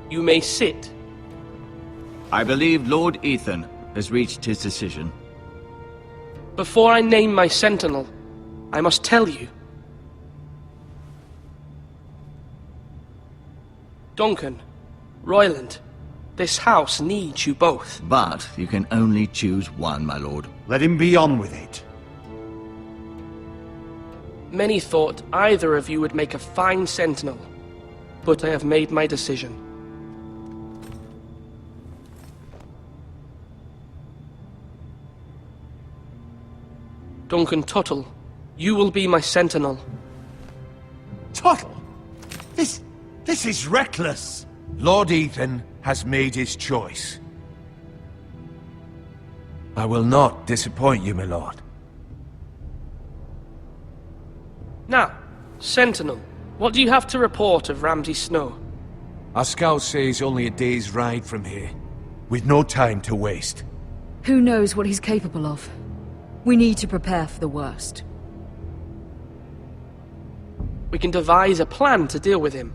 You may sit. I believe Lord Ethan has reached his decision. Before I name my sentinel, I must tell you. Duncan, Royland, this house needs you both. But you can only choose one, my lord. Let him be on with it. Many thought either of you would make a fine sentinel, but I have made my decision. Duncan Tuttle, you will be my sentinel. Tuttle? This is reckless. Lord Ethan has made his choice. I will not disappoint you, my lord. Now, sentinel, what do you have to report of Ramsey Snow? Our scouts say he's only a day's ride from here, with no time to waste. Who knows what he's capable of? We need to prepare for the worst. We can devise a plan to deal with him.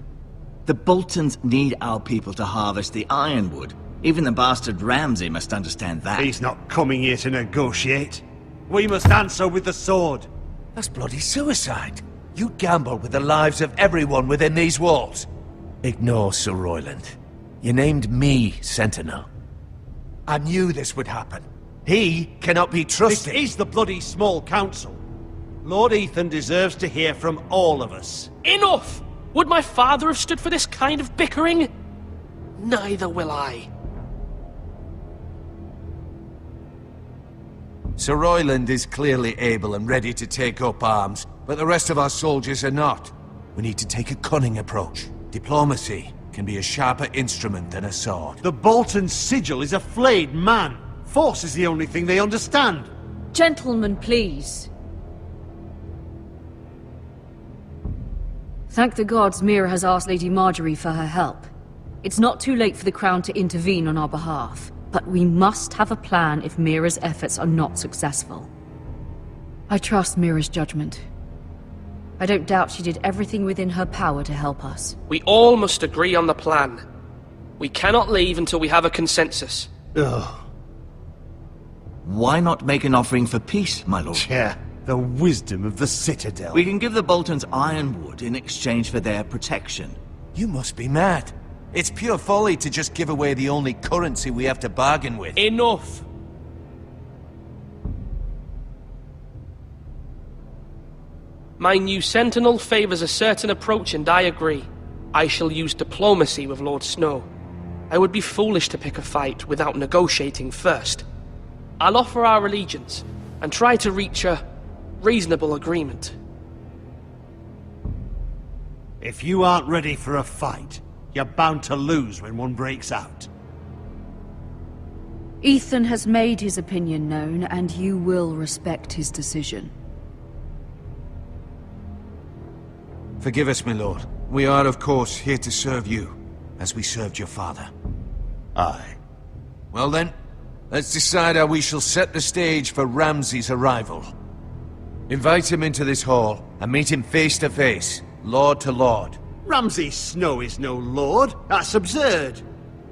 The Boltons need our people to harvest the ironwood. Even the bastard Ramsey must understand that. He's not coming here to negotiate. We must answer with the sword. That's bloody suicide. You gamble with the lives of everyone within these walls. Ignore Sir Royland. You named me Sentinel. I knew this would happen. He cannot be trusted. This is the bloody small council. Lord Ethan deserves to hear from all of us. Enough! Would my father have stood for this kind of bickering? Neither will I. Sir Royland is clearly able and ready to take up arms, but the rest of our soldiers are not. We need to take a cunning approach. Diplomacy can be a sharper instrument than a sword. The Bolton sigil is a flayed man. Force is the only thing they understand. Gentlemen, please. Thank the gods Mira has asked Lady Marjorie for her help. It's not too late for the Crown to intervene on our behalf, but we must have a plan if Mira's efforts are not successful. I trust Mira's judgment. I don't doubt she did everything within her power to help us. We all must agree on the plan. We cannot leave until we have a consensus. Ugh. Why not make an offering for peace, my lord? Yeah, the wisdom of the Citadel. We can give the Boltons ironwood in exchange for their protection. You must be mad. It's pure folly to just give away the only currency we have to bargain with. Enough! My new sentinel favors a certain approach, and I agree. I shall use diplomacy with Lord Snow. I would be foolish to pick a fight without negotiating first. I'll offer our allegiance, and try to reach a reasonable agreement. If you aren't ready for a fight, you're bound to lose when one breaks out. Ethan has made his opinion known, and you will respect his decision. Forgive us, my lord. We are, of course, here to serve you, as we served your father. Aye. Well then, let's decide how we shall set the stage for Ramsey's arrival. Invite him into this hall, and meet him face to face, lord to lord. Ramsey Snow is no lord. That's absurd.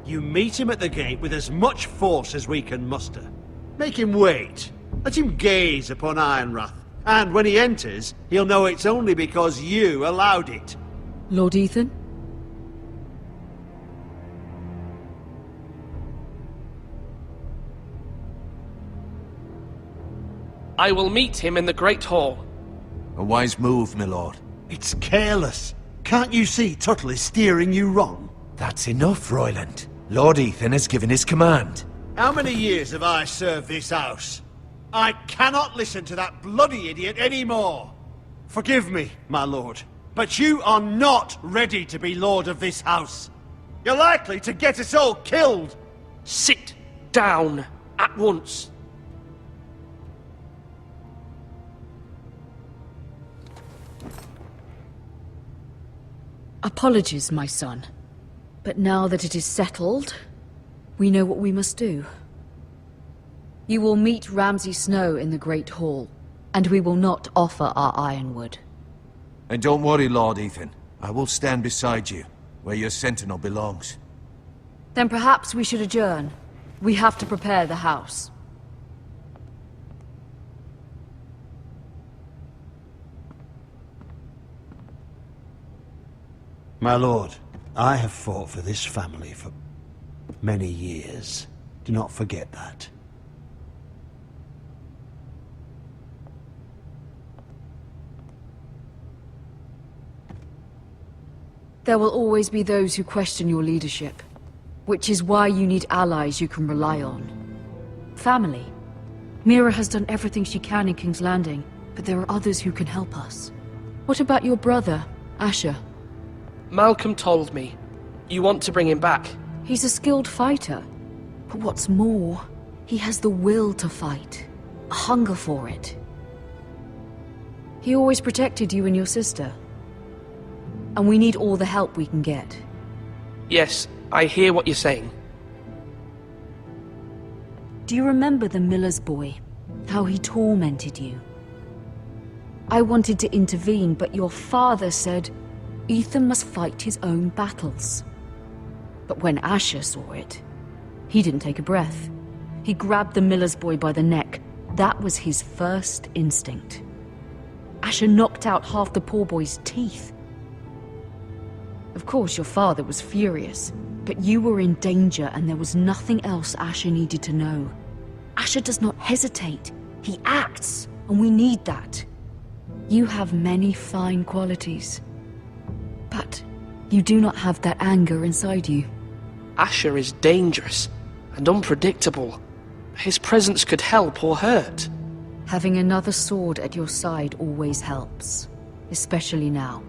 You meet him at the gate with as much force as we can muster. Make him wait. Let him gaze upon Ironrath. And when he enters, he'll know it's only because you allowed it. Lord Ethan? I will meet him in the Great Hall. A wise move, my lord. It's careless. Can't you see Tuttle is steering you wrong? That's enough, Royland. Lord Ethan has given his command. How many years have I served this house? I cannot listen to that bloody idiot anymore. Forgive me, my lord, but you are not ready to be lord of this house. You're likely to get us all killed. Sit down at once. Apologies, my son. But now that it is settled, we know what we must do. You will meet Ramsey Snow in the Great Hall, and we will not offer our ironwood. And don't worry, Lord Ethan. I will stand beside you, where your sentinel belongs. Then perhaps we should adjourn. We have to prepare the house. My lord, I have fought for this family for many years. Do not forget that. There will always be those who question your leadership, which is why you need allies you can rely on. Family. Mira has done everything she can in King's Landing, but there are others who can help us. What about your brother, Asher? Malcolm told me. You want to bring him back? He's a skilled fighter. But what's more, he has the will to fight. A hunger for it. He always protected you and your sister. And we need all the help we can get. Yes, I hear what you're saying. Do you remember the miller's boy? How he tormented you? I wanted to intervene, but your father said Ethan must fight his own battles. But when Asher saw it, he didn't take a breath. He grabbed the miller's boy by the neck. That was his first instinct. Asher knocked out half the poor boy's teeth. Of course, your father was furious, but you were in danger and there was nothing else Asher needed to know. Asher does not hesitate. He acts, and we need that. You have many fine qualities, but you do not have that anger inside you. Asher is dangerous and unpredictable. His presence could help or hurt. Having another sword at your side always helps, especially now.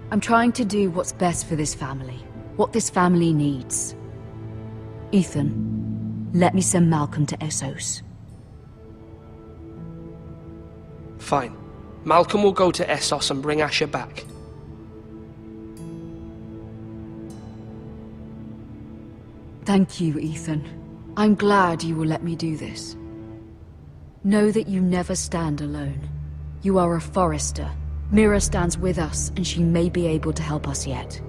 I'm trying to do what's best for this family, what this family needs. Ethan, let me send Malcolm to Essos. Fine. Malcolm will go to Essos and bring Asher back. Thank you, Ethan. I'm glad you will let me do this. Know that you never stand alone. You are a Forester. Mira stands with us, and she may be able to help us yet.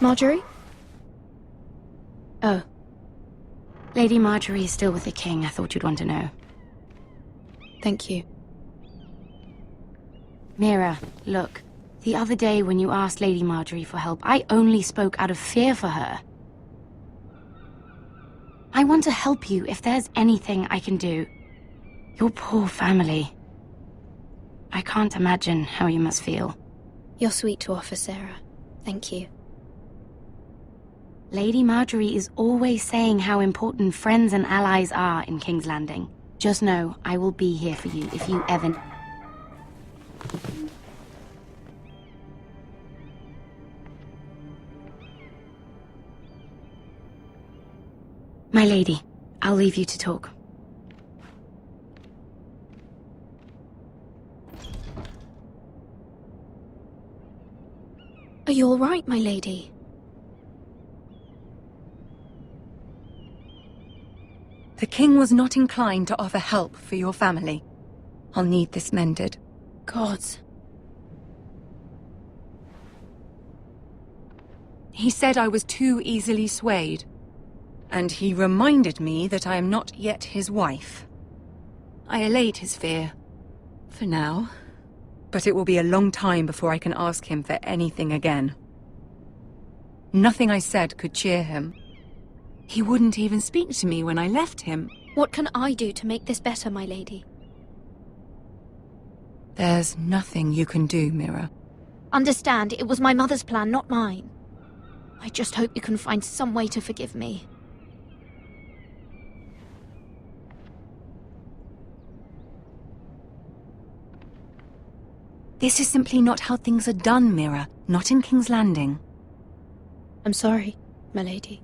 Marjorie? Oh. Lady Marjorie is still with the king. I thought you'd want to know. Thank you. Mira, look. The other day when you asked Lady Marjorie for help, I only spoke out of fear for her. I want to help you if there's anything I can do. Your poor family. I can't imagine how you must feel. You're sweet to offer, Sarah. Thank you. Lady Marjorie is always saying how important friends and allies are in King's Landing. Just know, I will be here for you if you ever... My lady, I'll leave you to talk. Are you all right, my lady? The king was not inclined to offer help for your family. I'll need this mended. Gods. He said I was too easily swayed. And he reminded me that I am not yet his wife. I allayed his fear. For now. But it will be a long time before I can ask him for anything again. Nothing I said could cheer him. He wouldn't even speak to me when I left him. What can I do to make this better, my lady? There's nothing you can do, Mira. Understand, it was my mother's plan, not mine. I just hope you can find some way to forgive me. This is simply not how things are done, Mira. Not in King's Landing. I'm sorry, my lady.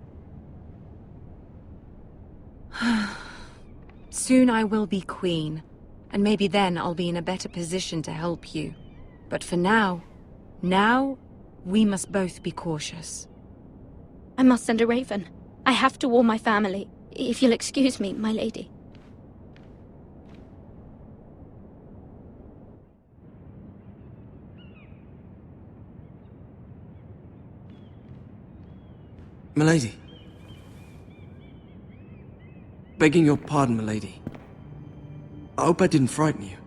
Soon I will be queen, and maybe then I'll be in a better position to help you. But for now, we must both be cautious. I must send a raven. I have to warn my family. If you'll excuse me, my lady. Milady. Begging your pardon, milady. I hope I didn't frighten you.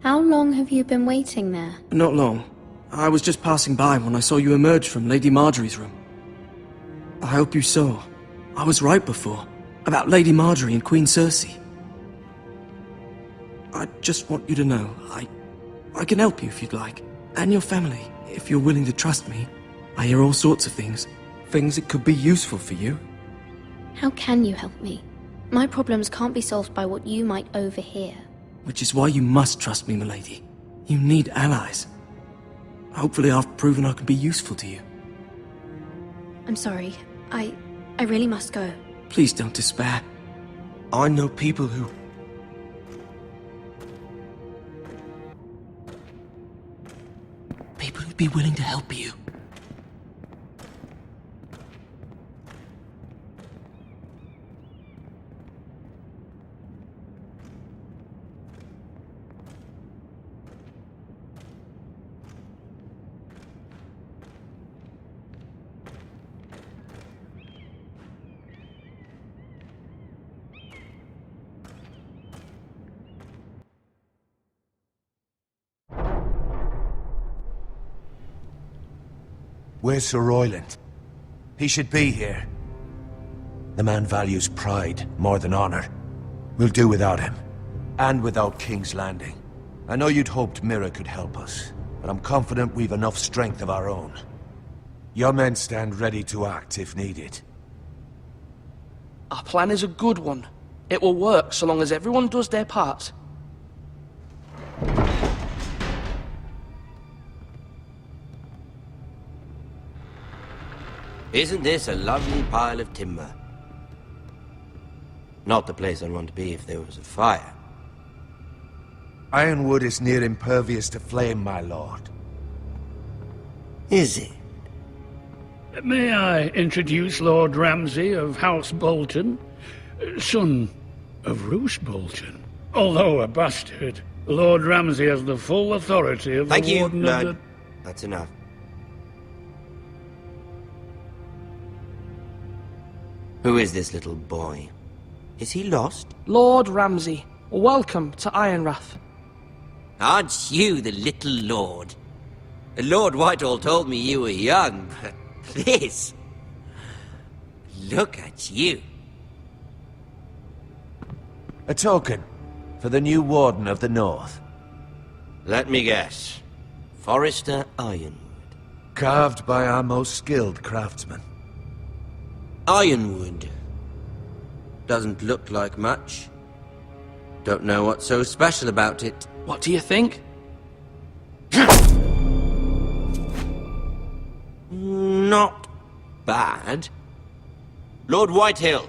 How long have you been waiting there? Not long. I was just passing by when I saw you emerge from Lady Marjorie's room. I hope you saw. I was right before. About Lady Marjorie and Queen Cersei. I just want you to know, I can help you if you'd like. And your family, if you're willing to trust me. I hear all sorts of things. Things that could be useful for you. How can you help me? My problems can't be solved by what you might overhear. Which is why you must trust me, milady. You need allies. Hopefully I've proven I can be useful to you. I'm sorry. I really must go. Please don't despair. I know people who... People who'd be willing to help you. Where's Sir Royland? He should be here. The man values pride more than honor. We'll do without him. And without King's Landing. I know you'd hoped Mira could help us, but I'm confident we've enough strength of our own. Your men stand ready to act if needed. Our plan is a good one. It will work so long as everyone does their part. Isn't this a lovely pile of timber? Not the place I'd want to be if there was a fire. Ironwood is near impervious to flame, my lord. Is it? May I introduce Lord Ramsey of House Bolton, son of Roose Bolton. Although a bastard, Lord Ramsey has the full authority of Thank the you. Warden No, of the... that's enough. Who is this little boy? Is he lost? Lord Ramsey, welcome to Ironrath. Aren't you the little lord? Lord Whitehall told me you were young, but this... Look at you. A token for the new Warden of the North. Let me guess. Forrester Ironwood. Carved by our most skilled craftsmen. Ironwood. Doesn't look like much. Don't know what's so special about it. What do you think? Not bad. Lord Whitehill,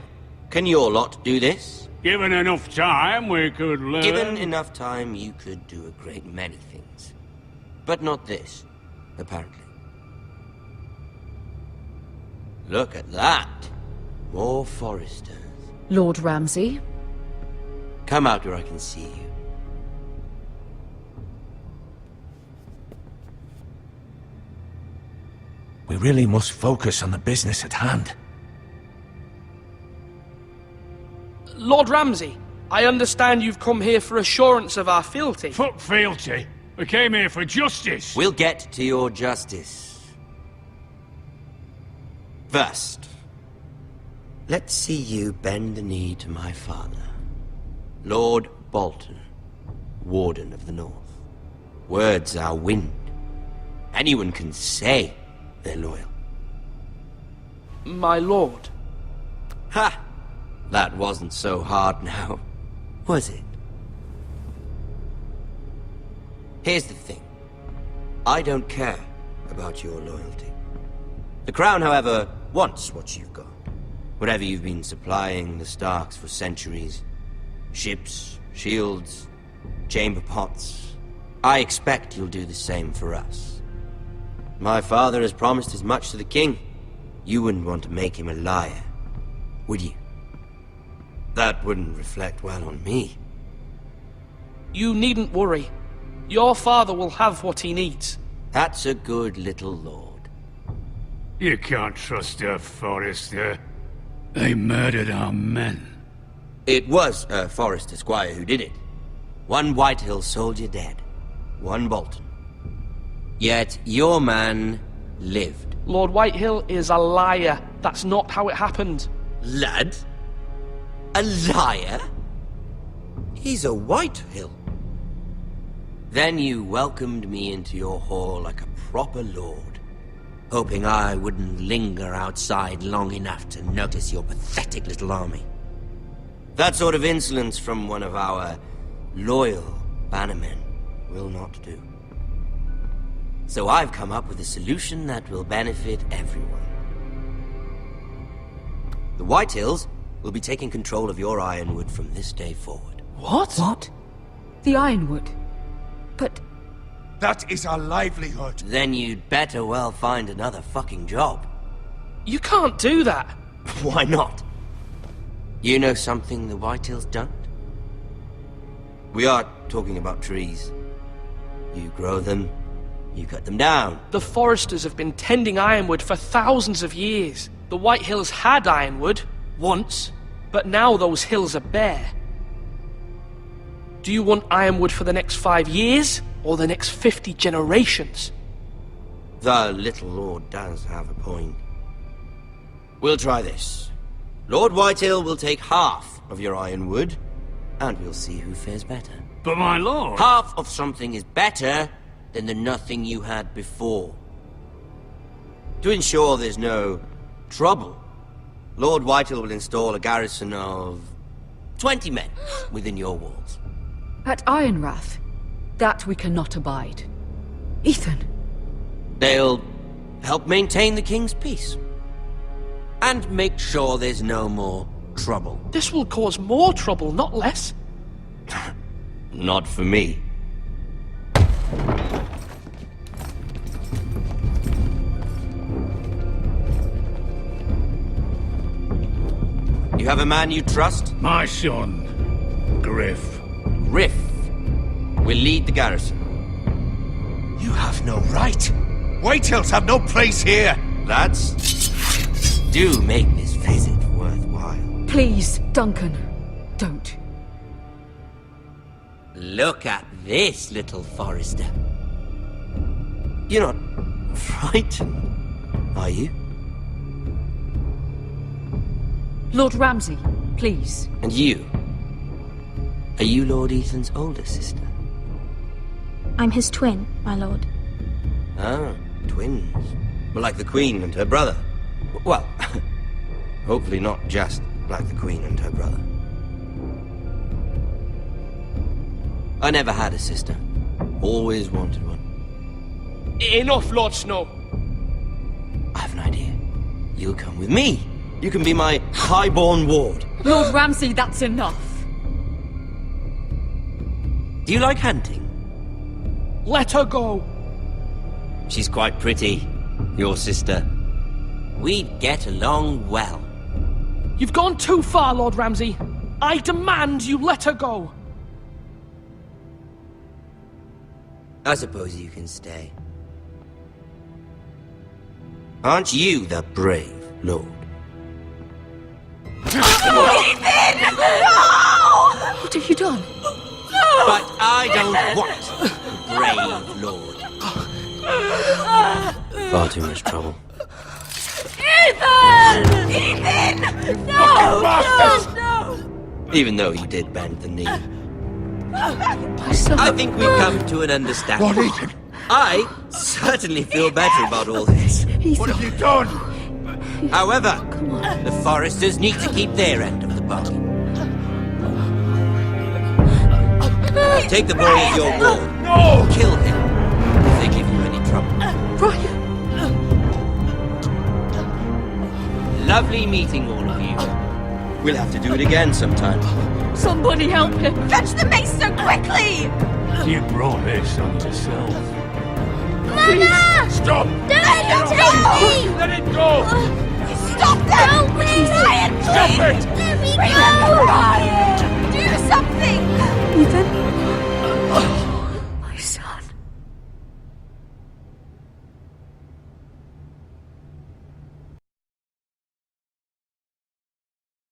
can your lot do this? Given enough time, we could learn... Given enough time, you could do a great many things. But not this, apparently. Look at that. More Foresters. Lord Ramsey? Come out where I can see you. We really must focus on the business at hand. Lord Ramsey, I understand you've come here for assurance of our fealty. Fuck fealty. We came here for justice. We'll get to your justice. First, let's see you bend the knee to my father, Lord Bolton, Warden of the North. Words are wind. Anyone can say they're loyal. My lord. Ha! That wasn't so hard now, was it? Here's the thing. I don't care about your loyalty. The Crown, however, wants what you've got. Whatever you've been supplying the Starks for centuries. Ships, shields, chamber pots. I expect you'll do the same for us. My father has promised as much to the king. You wouldn't want to make him a liar, would you? That wouldn't reflect well on me. You needn't worry. Your father will have what he needs. That's a good little lord. You can't trust a Forrester. They murdered our men. It was a Forrester squire who did it. One Whitehill soldier dead. One Bolton. Yet your man lived. Lord Whitehill is a liar. That's not how it happened. Lad? A liar? He's a Whitehill. Then you welcomed me into your hall like a proper lord, hoping I wouldn't linger outside long enough to notice your pathetic little army. That sort of insolence from one of our loyal bannermen will not do. So I've come up with a solution that will benefit everyone. The Whitehills will be taking control of your Ironwood from this day forward. What? What? The Ironwood? But... That is our livelihood. Then you'd better well find another fucking job. You can't do that. Why not? You know something the Whitehills don't? We are talking about trees. You grow them, you cut them down. The Foresters have been tending Ironwood for thousands of years. The Whitehills had Ironwood, once, but now those hills are bare. Do you want Ironwood for the next 5 years, or the next 50 generations? The little lord does have a point. We'll try this. Lord Whitehill will take half of your Ironwood, and we'll see who fares better. But my lord... Half of something is better than the nothing you had before. To ensure there's no trouble, Lord Whitehill will install a garrison of 20 men within your walls. At Ironrath? That we cannot abide. Ethan! They'll help maintain the king's peace. And make sure there's no more trouble. This will cause more trouble, not less. Not for me. You have a man you trust? My son, Griff. Griff will lead the garrison. You have no right. Whitehills have no place here. Lads, do make this visit worthwhile. Please, Duncan, don't. Look at this, little Forrester. You're not frightened, are you? Lord Ramsey, please. And you? Are you Lord Ethan's older sister? I'm his twin, my lord. Ah, twins. Like the Queen and her brother. Well, hopefully not just like the Queen and her brother. I never had a sister. Always wanted one. Enough, Lord Snow. I have an idea. You'll come with me. You can be my highborn ward. Lord Ramsey, that's enough. Do you like hunting? Let her go. She's quite pretty, your sister. We'd get along well. You've gone too far, Lord Ramsey. I demand you let her go. I suppose you can stay. Aren't you the brave lord? Ethan! No! What have you done? But I don't want a brave lord. Far too much trouble. Ethan! Ethan! No! No! Even though you did bend the knee. My son. I think we've come to an understanding. What, Ethan? I certainly feel better about all this. What have you done? However, the Foresters need to keep their end of the bargain. Take the boy as your ward. No! Kill him if they give you any trouble. Brian! Lovely meeting all of you. We'll have to do it again sometime. Somebody help him! Fetch the mace so quickly! You brought this on yourself. Mama! Stop! Don't let him take me! Let it go! Stop them! Help me! Ryan, Stop please! it! Let me Remember go! Ryan! Do something! Ethan?